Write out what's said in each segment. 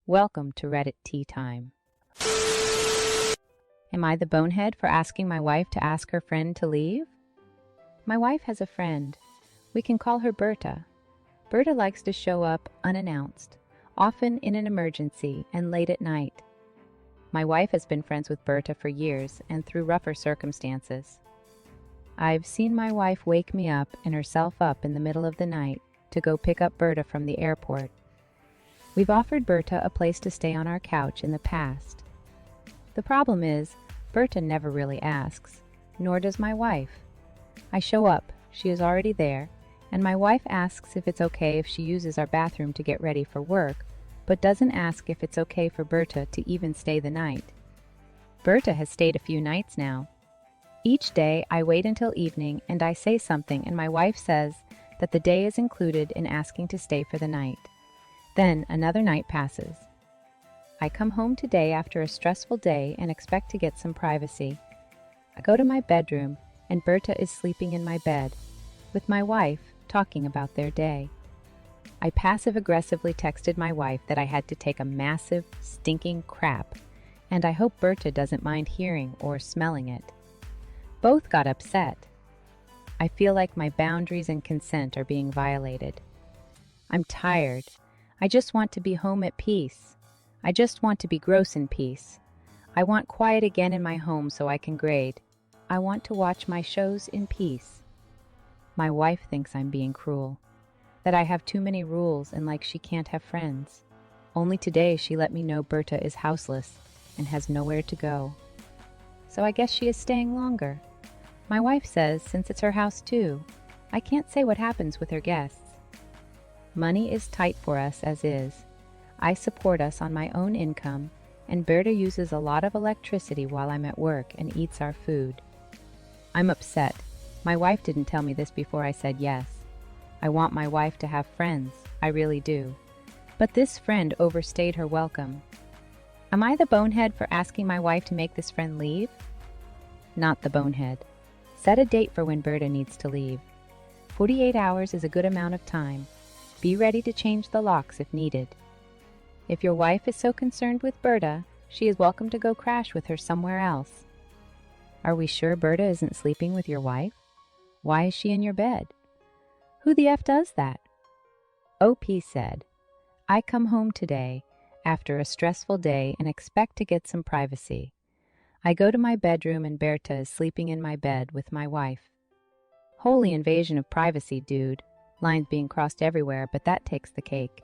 Welcome to Reddit Tea Time. Am I the bonehead for asking my wife to ask her friend to leave? My wife has a friend. We can call her Berta. Berta likes to show up unannounced, often in an emergency and late at night. My wife has been friends with Berta for years and through rougher circumstances. I've seen my wife wake me up and herself up in the middle of the night to go pick up Berta from the airport. We've offered Berta a place to stay on our couch in the past. The problem is, Berta never really asks, nor does my wife. I show up, she is already there, and my wife asks if it's okay if she uses our bathroom to get ready for work, but doesn't ask if it's okay for Berta to even stay the night. Berta has stayed a few nights now. Each day I wait until evening and I say something and my wife says that the day is included in asking to stay for the night. Then another night passes. I come home today after a stressful day and expect to get some privacy. I go to my bedroom and Berta is sleeping in my bed, with my wife talking about their day. I passive-aggressively texted my wife that I had to take a massive, stinking crap, and I hope Berta doesn't mind hearing or smelling it. Both got upset. I feel like my boundaries and consent are being violated. I'm tired. I just want to be home at peace. I just want to be gross in peace. I want quiet again in my home so I can grade. I want to watch my shows in peace. My wife thinks I'm being cruel, that I have too many rules and like she can't have friends. Only today she let me know Berta is houseless and has nowhere to go. So I guess she is staying longer. My wife says since it's her house too, I can't say what happens with her guests. Money is tight for us as is. I support us on my own income, and Berta uses a lot of electricity while I'm at work and eats our food. I'm upset. My wife didn't tell me this before I said yes. I want my wife to have friends, I really do. But this friend overstayed her welcome. Am I the bonehead for asking my wife to make this friend leave? Not the bonehead. Set a date for when Berta needs to leave. 48 hours is a good amount of time. Be ready to change the locks if needed. If your wife is so concerned with Berta, she is welcome to go crash with her somewhere else. Are we sure Berta isn't sleeping with your wife? Why is she in your bed? Who the F does that? OP said, I come home today after a stressful day and expect to get some privacy. I go to my bedroom and Berta is sleeping in my bed with my wife. Holy invasion of privacy, dude. Lines being crossed everywhere, but that takes the cake.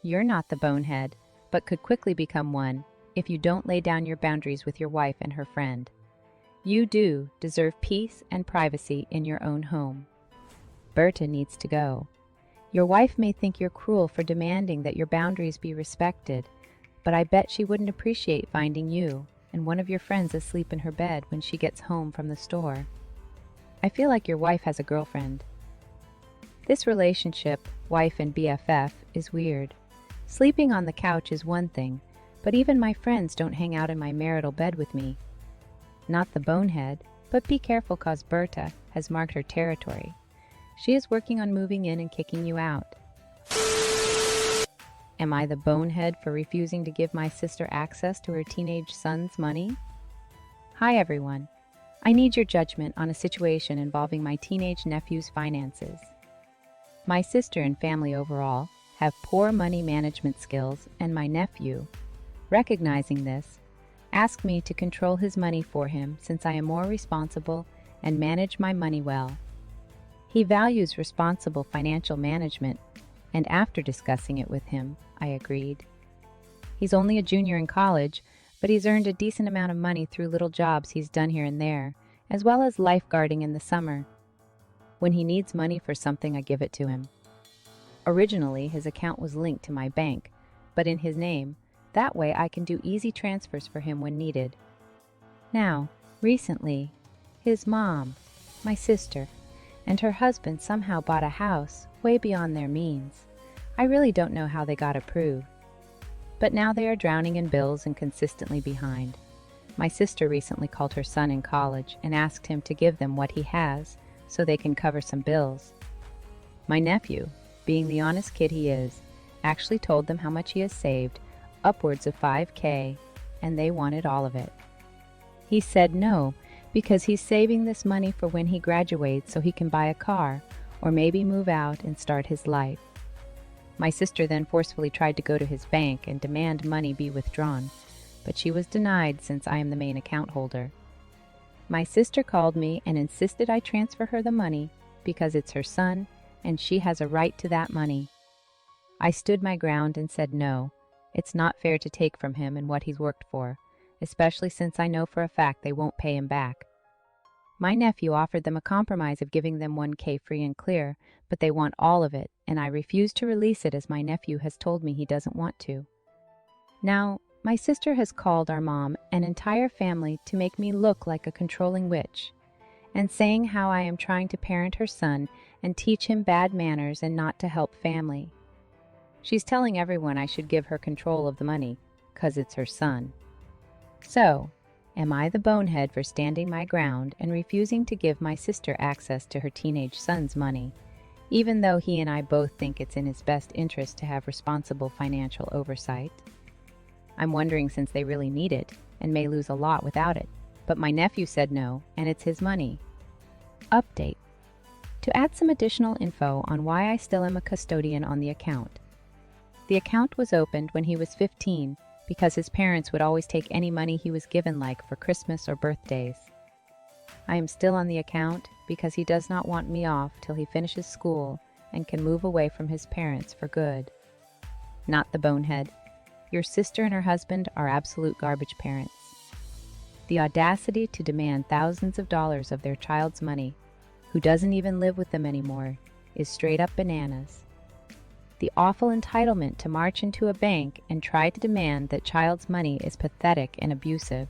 You're not the bonehead, but could quickly become one if you don't lay down your boundaries with your wife and her friend. You do deserve peace and privacy in your own home. Berta needs to go. Your wife may think you're cruel for demanding that your boundaries be respected, but I bet she wouldn't appreciate finding you and one of your friends asleep in her bed when she gets home from the store. I feel like your wife has a girlfriend. This relationship, wife and BFF, is weird. Sleeping on the couch is one thing, but even my friends don't hang out in my marital bed with me. Not the bonehead, but be careful cause Berta has marked her territory. She is working on moving in and kicking you out. Am I the bonehead for refusing to give my sister access to her teenage son's money? Hi everyone. I need your judgment on a situation involving my teenage nephew's finances. My sister and family overall have poor money management skills, and my nephew, recognizing this, asked me to control his money for him since I am more responsible and manage my money well. He values responsible financial management, and after discussing it with him, I agreed. He's only a junior in college, but he's earned a decent amount of money through little jobs he's done here and there, as well as lifeguarding in the summer. When he needs money for something, I give it to him. Originally, his account was linked to my bank, but in his name. That way I can do easy transfers for him when needed. Now, recently, his mom, my sister, and her husband somehow bought a house way beyond their means. I really don't know how they got approved. But now they are drowning in bills and consistently behind. My sister recently called her son in college and asked him to give them what he has so they can cover some bills. My nephew, being the honest kid he is, actually told them how much he has saved, upwards of 5K, and they wanted all of it. He said no, because he's saving this money for when he graduates so he can buy a car, or maybe move out and start his life. My sister then forcefully tried to go to his bank and demand money be withdrawn, but she was denied since I am the main account holder. My sister called me and insisted I transfer her the money because it's her son and she has a right to that money. I stood my ground and said no, it's not fair to take from him and what he's worked for, especially since I know for a fact they won't pay him back. My nephew offered them a compromise of giving them 1K free and clear, but they want all of it, and I refuse to release it as my nephew has told me he doesn't want to. Now, my sister has called our mom and entire family to make me look like a controlling witch, and saying how I am trying to parent her son and teach him bad manners and not to help family. She's telling everyone I should give her control of the money, 'cause it's her son. So, am I the bonehead for standing my ground and refusing to give my sister access to her teenage son's money, even though he and I both think it's in his best interest to have responsible financial oversight? I'm wondering since they really need it and may lose a lot without it, but my nephew said no, and it's his money. Update. To add some additional info on why I still am a custodian on the account. The account was opened when he was 15 because his parents would always take any money he was given, like for Christmas or birthdays. I am still on the account because he does not want me off till he finishes school and can move away from his parents for good. Not the bonehead. Your sister and her husband are absolute garbage parents. The audacity to demand thousands of dollars of their child's money, who doesn't even live with them anymore, is straight up bananas. The awful entitlement to march into a bank and try to demand that child's money is pathetic and abusive.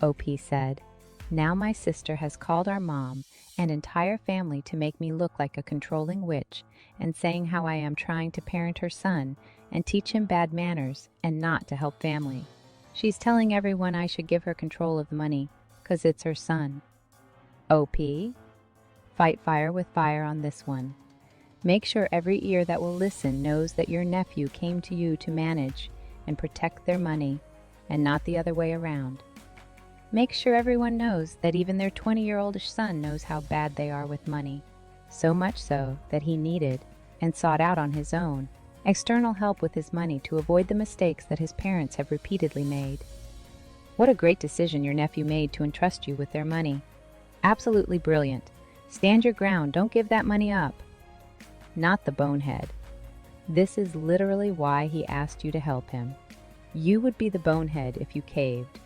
OP said, now my sister has called our mom and entire family to make me look like a controlling witch and saying how I am trying to parent her son and teach him bad manners and not to help family. She's telling everyone I should give her control of the money, 'cause it's her son. OP? Fight fire with fire on this one. Make sure every ear that will listen knows that your nephew came to you to manage and protect their money, and not the other way around. Make sure everyone knows that even their 20-year-oldish son knows how bad they are with money, so much so that he needed, and sought out on his own, external help with his money to avoid the mistakes that his parents have repeatedly made. What a great decision your nephew made to entrust you with their money. Absolutely brilliant. Stand your ground, don't give that money up. Not the bonehead. This is literally why he asked you to help him. You would be the bonehead if you caved.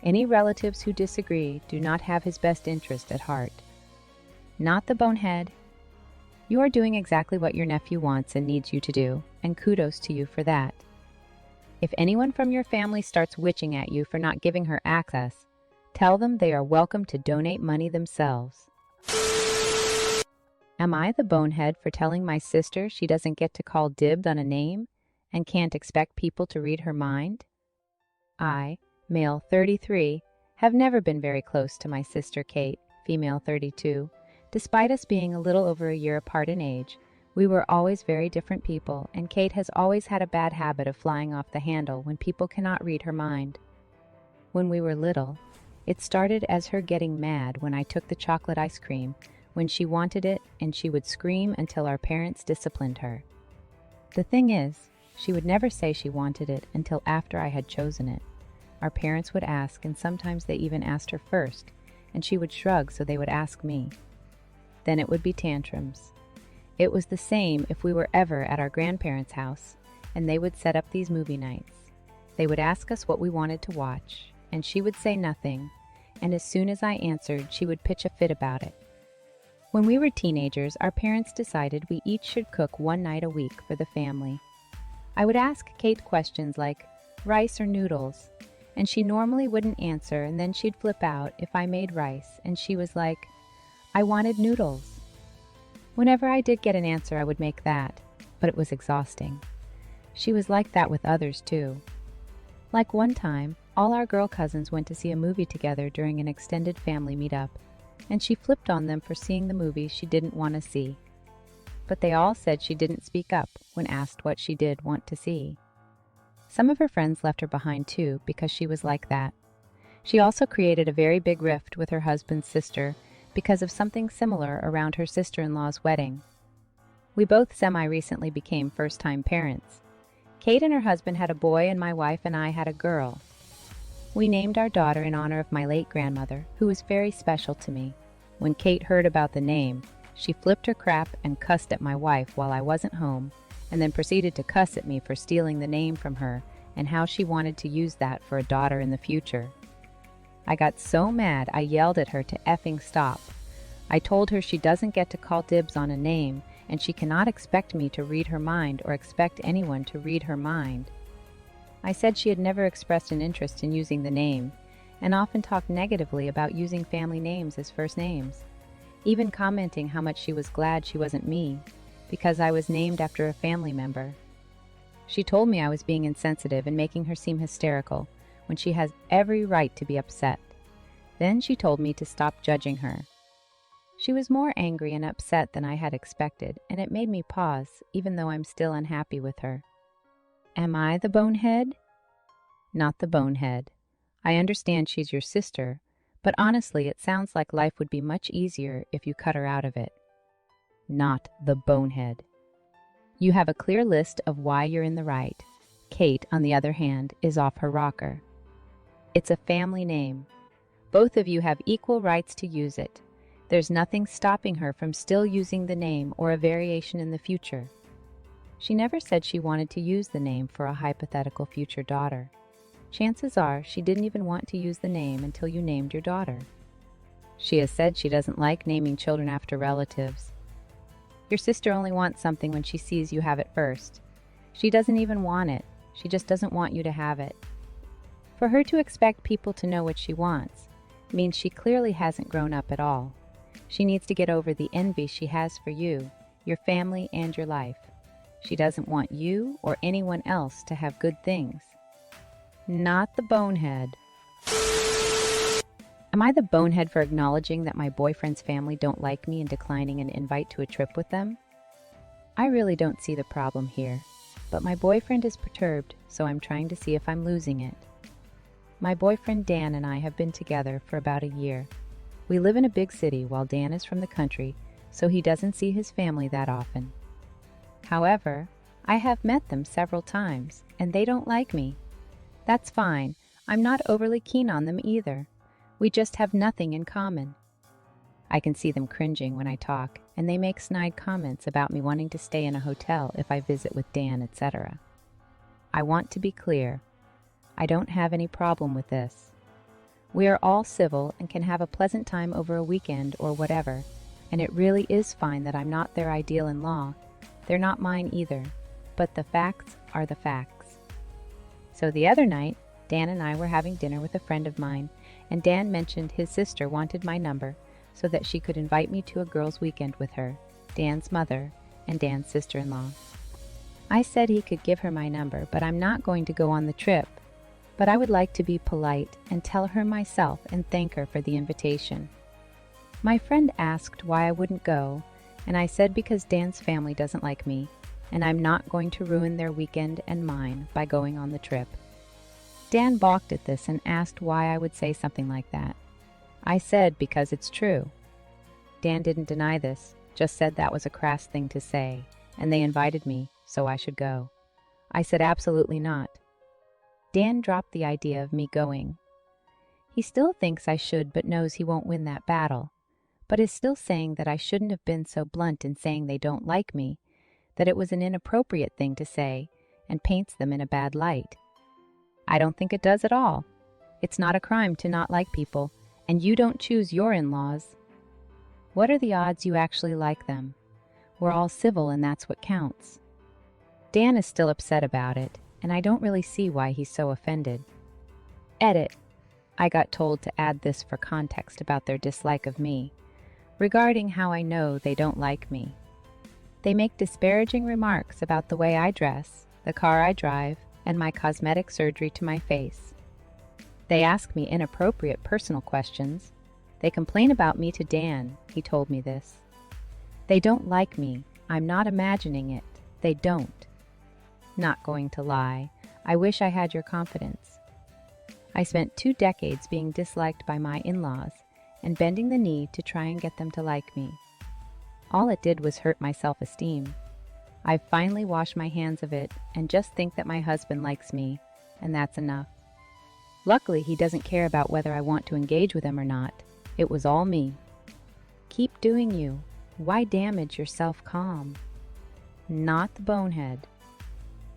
Any relatives who disagree do not have his best interest at heart. Not the bonehead. You are doing exactly what your nephew wants and needs you to do, and kudos to you for that. If anyone from your family starts witching at you for not giving her access, tell them they are welcome to donate money themselves. Am I the bonehead for telling my sister she doesn't get to call dibs on a name and can't expect people to read her mind? I, male 33, have never been very close to my sister Kate, female 32. Despite us being a little over a year apart in age, we were always very different people, and Kate has always had a bad habit of flying off the handle when people cannot read her mind. When we were little, it started as her getting mad when I took the chocolate ice cream when she wanted it, and she would scream until our parents disciplined her. The thing is, she would never say she wanted it until after I had chosen it. Our parents would ask, and sometimes they even asked her first, and she would shrug so they would ask me. Then it would be tantrums. It was the same if we were ever at our grandparents' house, and they would set up these movie nights. They would ask us what we wanted to watch, and she would say nothing, and as soon as I answered, she would pitch a fit about it. When we were teenagers, our parents decided we each should cook one night a week for the family. I would ask Kate questions like, rice or noodles? And she normally wouldn't answer, and then she'd flip out if I made rice, and she was like, I wanted noodles. Whenever I did get an answer, I would make that, but it was exhausting. She was like that with others too. Like one time, all our girl cousins went to see a movie together during an extended family meetup, and she flipped on them for seeing the movie she didn't want to see. But they all said she didn't speak up when asked what she did want to see. Some of her friends left her behind too because she was like that. She also created a very big rift with her husband's sister because of something similar around her sister-in-law's wedding. We both semi-recently became first-time parents. Kate and her husband had a boy and my wife and I had a girl. We named our daughter in honor of my late grandmother, who was very special to me. When Kate heard about the name, she flipped her crap and cussed at my wife while I wasn't home, and then proceeded to cuss at me for stealing the name from her and how she wanted to use that for a daughter in the future. I got so mad I yelled at her to effing stop. I told her she doesn't get to call dibs on a name, and she cannot expect me to read her mind or expect anyone to read her mind. I said she had never expressed an interest in using the name, and often talked negatively about using family names as first names, even commenting how much she was glad she wasn't me, because I was named after a family member. She told me I was being insensitive and making her seem hysterical, when she has every right to be upset. Then she told me to stop judging her. She was more angry and upset than I had expected, and it made me pause, even though I'm still unhappy with her. Am I the bonehead? Not the bonehead. I understand she's your sister, but honestly, it sounds like life would be much easier if you cut her out of it. Not the bonehead. You have a clear list of why you're in the right. Kate, on the other hand, is off her rocker. It's a family name. Both of you have equal rights to use it. There's nothing stopping her from still using the name or a variation in the future. She never said she wanted to use the name for a hypothetical future daughter. Chances are she didn't even want to use the name until you named your daughter. She has said she doesn't like naming children after relatives. Your sister only wants something when she sees you have it first. She doesn't even want it. She just doesn't want you to have it. For her to expect people to know what she wants means she clearly hasn't grown up at all. She needs to get over the envy she has for you, your family, and your life. She doesn't want you or anyone else to have good things. Not the bonehead. Am I the bonehead for acknowledging that my boyfriend's family don't like me and declining an invite to a trip with them? I really don't see the problem here, but my boyfriend is perturbed, so I'm trying to see if I'm losing it. My boyfriend Dan and I have been together for about a year. We live in a big city while Dan is from the country, so he doesn't see his family that often. However, I have met them several times, and they don't like me. That's fine. I'm not overly keen on them either. We just have nothing in common. I can see them cringing when I talk, and they make snide comments about me wanting to stay in a hotel if I visit with Dan, etc. I want to be clear. I don't have any problem with this. We are all civil and can have a pleasant time over a weekend or whatever, and it really is fine that I'm not their ideal in-law. They're not mine either, but the facts are the facts. So the other night, Dan and I were having dinner with a friend of mine, and Dan mentioned his sister wanted my number so that she could invite me to a girls' weekend with her, Dan's mother, and Dan's sister-in-law. I said he could give her my number, but I'm not going to go on the trip. But I would like to be polite and tell her myself and thank her for the invitation. My friend asked why I wouldn't go, and I said because Dan's family doesn't like me, and I'm not going to ruin their weekend and mine by going on the trip. Dan balked at this and asked why I would say something like that. I said because it's true. Dan didn't deny this, just said that was a crass thing to say, and they invited me, so I should go. I said absolutely not. Dan dropped the idea of me going. He still thinks I should but knows he won't win that battle, but is still saying that I shouldn't have been so blunt in saying they don't like me, that it was an inappropriate thing to say, and paints them in a bad light. I don't think it does at all. It's not a crime to not like people, and you don't choose your in-laws. What are the odds you actually like them? We're all civil and that's what counts. Dan is still upset about it, and I don't really see why he's so offended. Edit. I got told to add this for context about their dislike of me, regarding how I know they don't like me. They make disparaging remarks about the way I dress, the car I drive, and my cosmetic surgery to my face. They ask me inappropriate personal questions. They complain about me to Dan, he told me this. They don't like me. I'm not imagining it. They don't. Not going to lie, I wish I had your confidence. I spent 2 decades being disliked by my in-laws and bending the knee to try and get them to like me. All it did was hurt my self-esteem. I've finally washed my hands of it and just think that my husband likes me, and that's enough. Luckily, he doesn't care about whether I want to engage with him or not. It was all me. Keep doing you. Why damage your self-calm? Not the bonehead.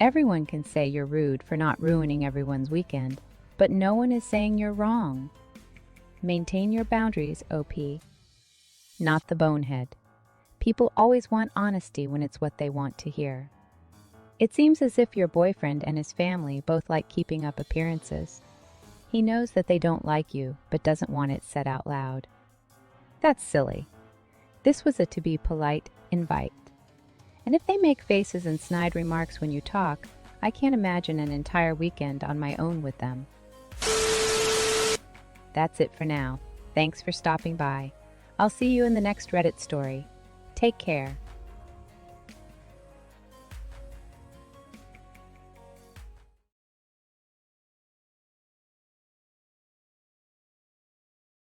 Everyone can say you're rude for not ruining everyone's weekend, but no one is saying you're wrong. Maintain your boundaries, OP. Not the bonehead. People always want honesty when it's what they want to hear. It seems as if your boyfriend and his family both like keeping up appearances. He knows that they don't like you, but doesn't want it said out loud. That's silly. This was a to be polite invite. And if they make faces and snide remarks when you talk, I can't imagine an entire weekend on my own with them. That's it for now. Thanks for stopping by. I'll see you in the next Reddit story. Take care.